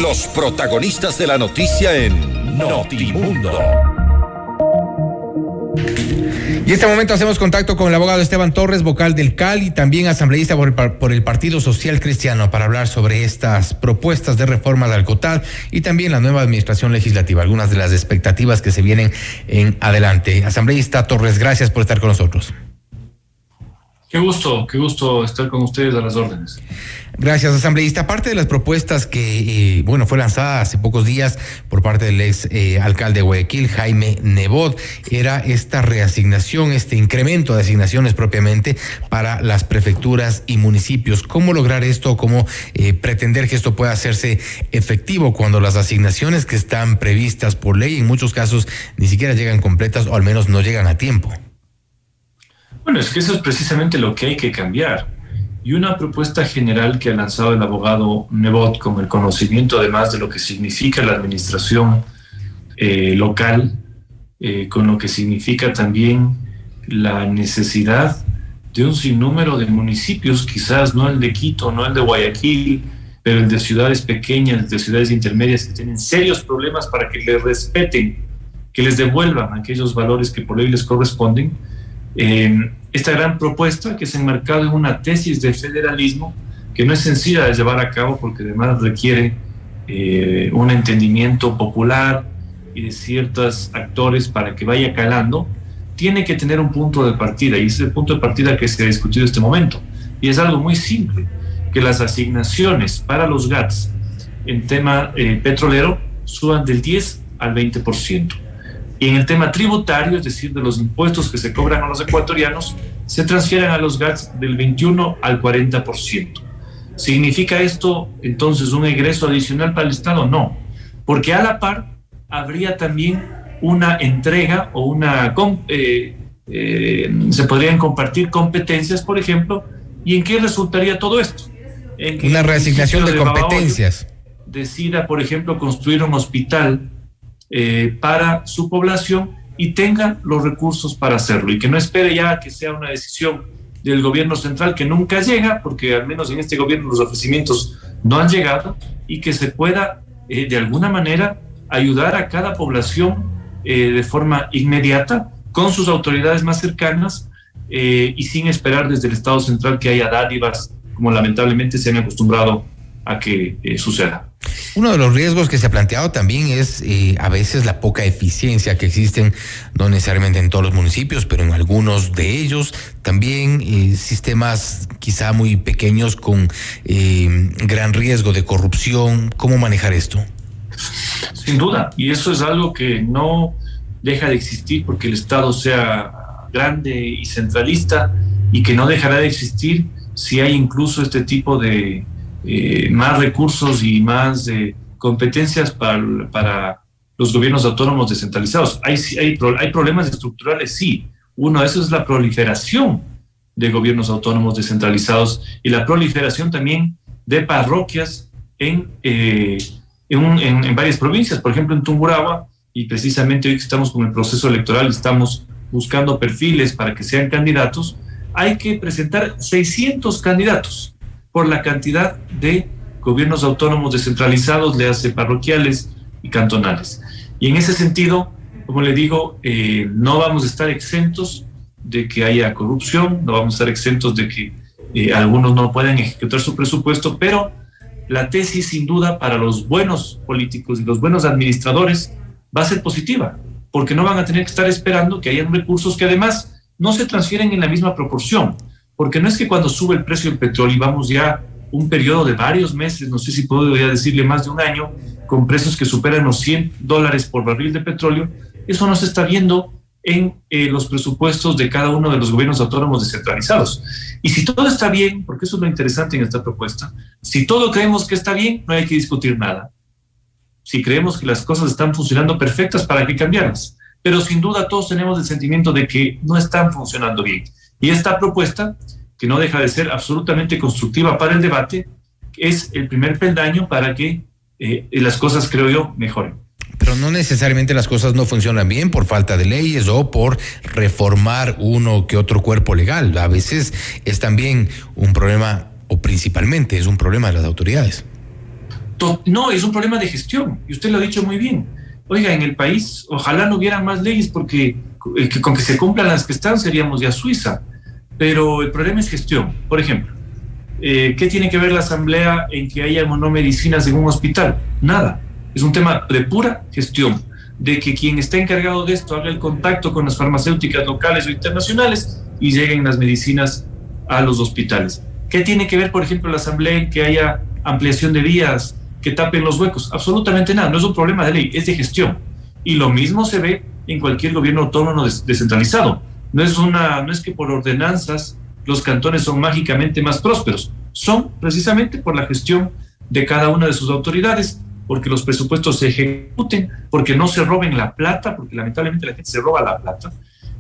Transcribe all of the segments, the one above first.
Los protagonistas de la noticia en Notimundo. Y en este momento hacemos contacto con el abogado Esteban Torres, vocal del CAL y también asambleísta por el Partido Social Cristiano, para hablar sobre estas propuestas de reforma del COTAD y también la nueva administración legislativa, algunas de las expectativas que se vienen en adelante. Asambleísta Torres, gracias por estar con nosotros. Qué gusto estar con ustedes a las órdenes. Gracias, asambleísta. Aparte de las propuestas que, fue lanzada hace pocos días por parte del ex alcalde de Guayaquil, Jaime Nebot, era esta reasignación, este incremento de asignaciones propiamente para las prefecturas y municipios. ¿Cómo lograr esto? ¿Cómo pretender que esto pueda hacerse efectivo cuando las asignaciones que están previstas por ley en muchos casos ni siquiera llegan completas o al menos no llegan a tiempo? Bueno, es que eso es precisamente lo que hay que cambiar. Y una propuesta general que ha lanzado el abogado Nebot, con el conocimiento además de lo que significa la administración local, con lo que significa también la necesidad de un sinnúmero de municipios, quizás no el de Quito, no el de Guayaquil, pero el de ciudades pequeñas, de ciudades intermedias que tienen serios problemas para que les respeten, que les devuelvan aquellos valores que por ley les corresponden. Esta gran propuesta que se ha enmarcado en una tesis de federalismo que no es sencilla de llevar a cabo porque además requiere un entendimiento popular y de ciertos actores para que vaya calando, tiene que tener un punto de partida, y ese es el punto de partida que se ha discutido en este momento, y es algo muy simple, que las asignaciones para los GATS en tema petrolero suban del 10 al 20%. Y en el tema tributario, es decir, de los impuestos que se cobran a los ecuatorianos, se transfieran a los GATS del 21 al 40%. ¿Significa esto entonces un egreso adicional para el Estado? No, porque a la par habría también una entrega o se podrían compartir competencias, por ejemplo. ¿Y en qué resultaría todo esto? En que una reasignación de competencias. Decida, por ejemplo, construir un hospital para su población y tenga los recursos para hacerlo, y que no espere ya que sea una decisión del gobierno central que nunca llega, porque al menos en este gobierno los ofrecimientos no han llegado, y que se pueda de alguna manera ayudar a cada población de forma inmediata con sus autoridades más cercanas y sin esperar desde el Estado central que haya dádivas como lamentablemente se han acostumbrado a que suceda. Uno de los riesgos que se ha planteado también es a veces la poca eficiencia que existen, no necesariamente en todos los municipios, pero en algunos de ellos, también sistemas quizá muy pequeños con gran riesgo de corrupción. ¿Cómo manejar esto? Sin duda, y eso es algo que no deja de existir porque el Estado sea grande y centralista, y que no dejará de existir si hay incluso este tipo de más recursos y más competencias para los gobiernos autónomos descentralizados. Hay problemas estructurales, sí. Uno de esos es la proliferación de gobiernos autónomos descentralizados y la proliferación también de parroquias en varias provincias. Por ejemplo, en Tungurahua, y precisamente hoy que estamos con el proceso electoral, estamos buscando perfiles para que sean candidatos, hay que presentar 600 candidatos por la cantidad de gobiernos autónomos descentralizados, le hace parroquiales y cantonales. Y en ese sentido, como le digo, no vamos a estar exentos de que haya corrupción, no vamos a estar exentos de que algunos no puedan ejecutar su presupuesto, pero la tesis sin duda para los buenos políticos y los buenos administradores va a ser positiva, porque no van a tener que estar esperando que hayan recursos que además no se transfieren en la misma proporción. Porque no es que cuando sube el precio del petróleo y vamos ya un periodo de varios meses, no sé si podría decirle más de un año, con precios que superan los $100 por barril de petróleo, eso no se está viendo en los presupuestos de cada uno de los gobiernos autónomos descentralizados. Y si todo está bien, porque eso es lo interesante en esta propuesta, si todo creemos que está bien, no hay que discutir nada. Si creemos que las cosas están funcionando perfectas, ¿para qué cambiarlas? Pero sin duda todos tenemos el sentimiento de que no están funcionando bien. Y esta propuesta, que no deja de ser absolutamente constructiva para el debate, es el primer peldaño para que las cosas, creo yo, mejoren. Pero no necesariamente las cosas no funcionan bien por falta de leyes o por reformar uno que otro cuerpo legal. A veces es también un problema, o principalmente es un problema de las autoridades. No, es un problema de gestión, y usted lo ha dicho muy bien. Oiga, en el país, ojalá no hubieran más leyes, porque con que se cumplan las que están seríamos ya Suiza, pero el problema es gestión. Por ejemplo, ¿qué tiene que ver la Asamblea en que haya o no medicinas en un hospital? Nada, es un tema de pura gestión, de que quien está encargado de esto haga el contacto con las farmacéuticas locales o internacionales y lleguen las medicinas a los hospitales. ¿Qué tiene que ver, por ejemplo, la Asamblea en que haya ampliación de vías, que tapen los huecos? Absolutamente nada, no es un problema de ley, es de gestión. Y lo mismo se ve en cualquier gobierno autónomo descentralizado. No es que por ordenanzas los cantones son mágicamente más prósperos, son precisamente por la gestión de cada una de sus autoridades, porque los presupuestos se ejecuten, porque no se roben la plata, porque lamentablemente la gente se roba la plata,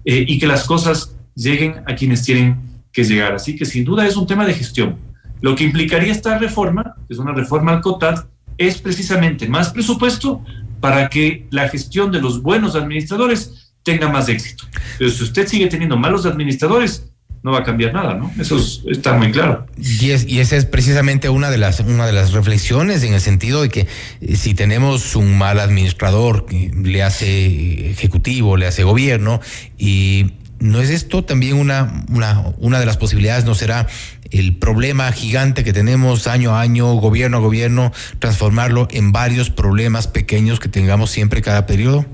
y que las cosas lleguen a quienes tienen que llegar. Así que sin duda es un tema de gestión. Lo que implicaría esta reforma, que es una reforma al COTAD, es precisamente más presupuesto para que la gestión de los buenos administradores tenga más éxito. Pero si usted sigue teniendo malos administradores, no va a cambiar nada, ¿no? Eso está muy claro. Y esa es precisamente una de las reflexiones, en el sentido de que si tenemos un mal administrador que le hace ejecutivo, le hace gobierno, y ¿no es esto también una de las posibilidades? ¿No será el problema gigante que tenemos año a año, gobierno a gobierno, transformarlo en varios problemas pequeños que tengamos siempre cada periodo?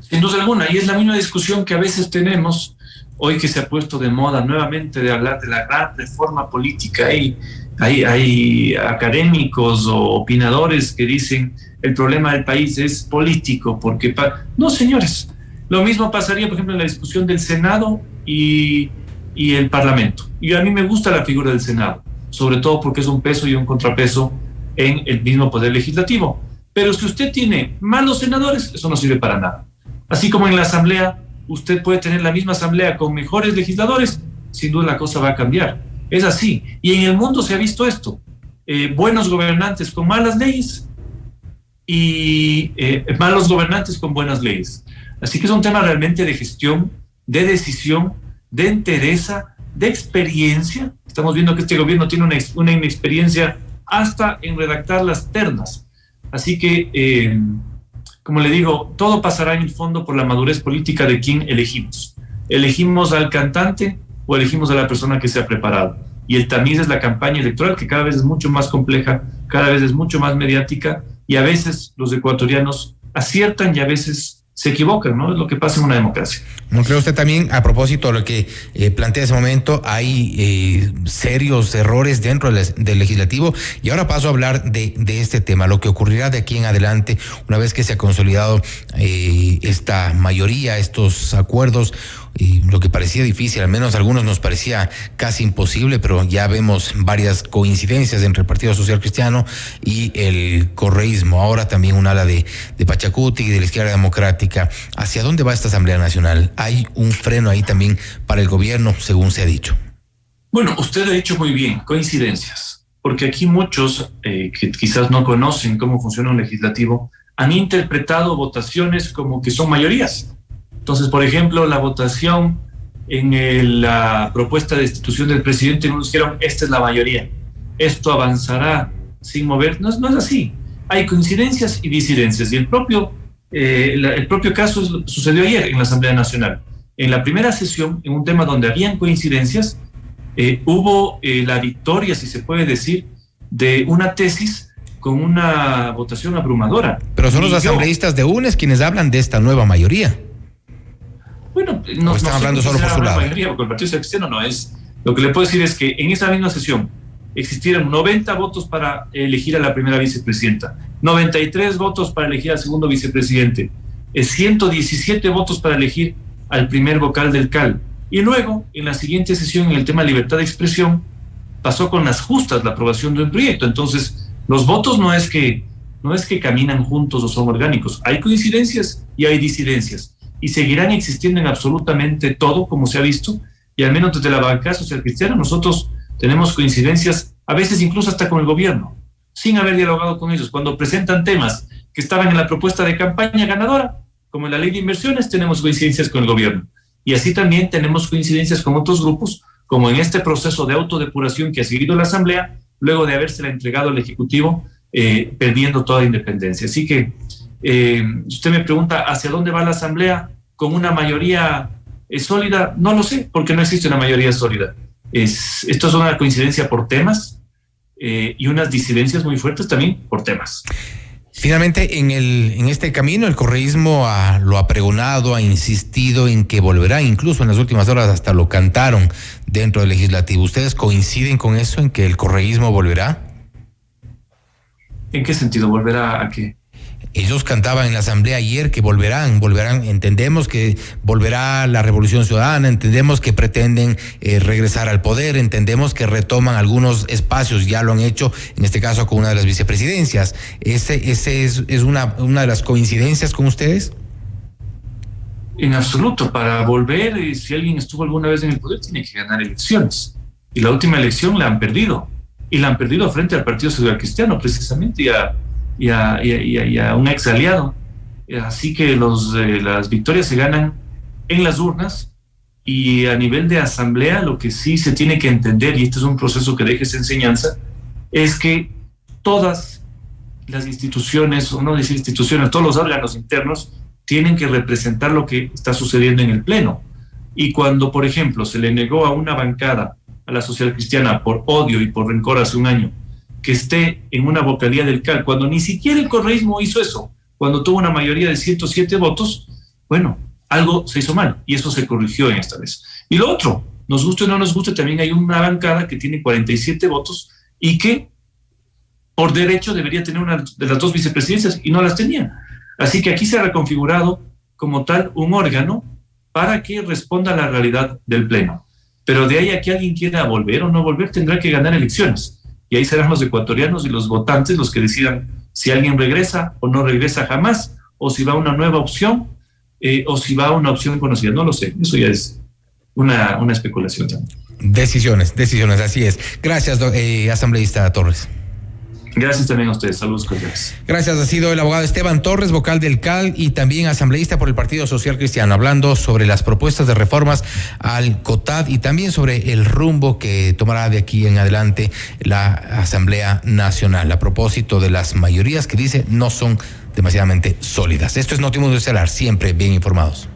Sin duda alguna, y es la misma discusión que a veces tenemos hoy, que se ha puesto de moda nuevamente de hablar de la gran reforma política. Hay académicos o opinadores que dicen el problema del país es político, porque no, señores. Lo mismo pasaría, por ejemplo, en la discusión del Senado y el Parlamento. Y a mí me gusta la figura del Senado, sobre todo porque es un peso y un contrapeso en el mismo poder legislativo. Pero si usted tiene malos senadores, eso no sirve para nada. Así como en la Asamblea, usted puede tener la misma Asamblea con mejores legisladores, sin duda la cosa va a cambiar. Es así. Y en el mundo se ha visto esto. Buenos gobernantes con malas leyes y malos gobernantes con buenas leyes. Así que es un tema realmente de gestión, de decisión, de entereza, de experiencia. Estamos viendo que este gobierno tiene una inexperiencia hasta en redactar las ternas. Así que, como le digo, todo pasará en el fondo por la madurez política de quien elegimos. ¿Elegimos al cantante o elegimos a la persona que se ha preparado? Y el tamiz es la campaña electoral, que cada vez es mucho más compleja, cada vez es mucho más mediática, y a veces los ecuatorianos aciertan y a veces se equivocan, ¿no? Es lo que pasa en una democracia. ¿No cree usted también, a propósito de lo que plantea ese momento, hay serios errores dentro del legislativo? Y ahora paso a hablar de este tema, lo que ocurrirá de aquí en adelante, una vez que se ha consolidado esta mayoría, estos acuerdos, y lo que parecía difícil, al menos a algunos nos parecía casi imposible, pero ya vemos varias coincidencias entre el Partido Social Cristiano y el correísmo, ahora también un ala de Pachacuti y de la Izquierda Democrática. ¿Hacia dónde va esta Asamblea Nacional? ¿Hay un freno ahí también para el gobierno, según se ha dicho? Bueno, usted ha dicho muy bien, coincidencias, porque aquí muchos que quizás no conocen cómo funciona un legislativo han interpretado votaciones como que son mayorías. Entonces, por ejemplo, la votación en la propuesta de destitución del presidente, nos dijeron, esta es la mayoría, esto avanzará sin mover. No es así. Hay coincidencias y disidencias. Y el propio caso sucedió ayer en la Asamblea Nacional. En la primera sesión, en un tema donde habían coincidencias, hubo la victoria, si se puede decir, de una tesis con una votación abrumadora. Pero son los asambleístas de UNES quienes hablan de esta nueva mayoría. Bueno, no están hablando solo por su lado. Mayoría, porque el Partido Social Cristiano no es. Lo que le puedo decir es que en esa misma sesión existieron 90 votos para elegir a la primera vicepresidenta, 93 votos para elegir al segundo vicepresidente, 117 votos para elegir al primer vocal del CAL. Y luego, en la siguiente sesión, en el tema libertad de expresión, pasó con las justas la aprobación de un proyecto. Entonces, los votos no es que caminan juntos o son orgánicos. Hay coincidencias y hay disidencias. Y seguirán existiendo en absolutamente todo, como se ha visto, y al menos desde la bancada social cristiana nosotros tenemos coincidencias, a veces incluso hasta con el gobierno, sin haber dialogado con ellos. Cuando presentan temas que estaban en la propuesta de campaña ganadora, como en la ley de inversiones, tenemos coincidencias con el gobierno. Y así también tenemos coincidencias con otros grupos, como en este proceso de autodepuración que ha seguido la Asamblea, luego de habérsela entregado al Ejecutivo perdiendo toda independencia. Así que usted me pregunta, ¿hacia dónde va la Asamblea? ¿Con una mayoría sólida? No lo sé, porque no existe una mayoría sólida. Esto es una coincidencia por temas y unas disidencias muy fuertes también por temas. Finalmente, en este camino, el correísmo lo ha pregonado, ha insistido en que volverá, incluso en las últimas horas hasta lo cantaron dentro del legislativo. ¿Ustedes coinciden con eso, en que el correísmo volverá? ¿En qué sentido? ¿Volverá a qué? Ellos cantaban en la asamblea ayer que volverán, entendemos que volverá la Revolución Ciudadana, entendemos que pretenden regresar al poder, entendemos que retoman algunos espacios, ya lo han hecho, en este caso con una de las vicepresidencias. ¿Ese es una de las coincidencias con ustedes? En absoluto. Para volver, si alguien estuvo alguna vez en el poder, tiene que ganar elecciones. Y la última elección la han perdido. Y la han perdido frente al Partido Social Cristiano, precisamente, y a un ex aliado. Así que las victorias se ganan en las urnas, y a nivel de asamblea lo que sí se tiene que entender, y este es un proceso que deja esa enseñanza, es que todas las instituciones, o no decir instituciones, todos los órganos internos tienen que representar lo que está sucediendo en el Pleno. Y cuando, por ejemplo, se le negó a una bancada, a la Social Cristiana, por odio y por rencor hace un año, que esté en una vocalía del CAL, cuando ni siquiera el correísmo hizo eso, cuando tuvo una mayoría de 107 votos, bueno, algo se hizo mal, y eso se corrigió en esta vez. Y lo otro, nos guste o no nos guste, también hay una bancada que tiene 47 votos y que por derecho debería tener una de las dos vicepresidencias, y no las tenía. Así que aquí se ha reconfigurado como tal un órgano para que responda a la realidad del Pleno. Pero de ahí a que alguien quiera volver o no volver, tendrá que ganar elecciones. Y ahí serán los ecuatorianos y los votantes los que decidan si alguien regresa o no regresa jamás, o si va a una nueva opción, o si va a una opción conocida. No lo sé, eso ya es una especulación también. Decisiones, así es. Gracias, asambleísta Torres. Gracias también a ustedes. Saludos cordiales. Gracias. Ha sido el abogado Esteban Torres, vocal del CAL y también asambleísta por el Partido Social Cristiano, hablando sobre las propuestas de reformas al COTAD y también sobre el rumbo que tomará de aquí en adelante la Asamblea Nacional a propósito de las mayorías que dice no son demasiadamente sólidas. Esto es Notimundo Estelar, siempre bien informados.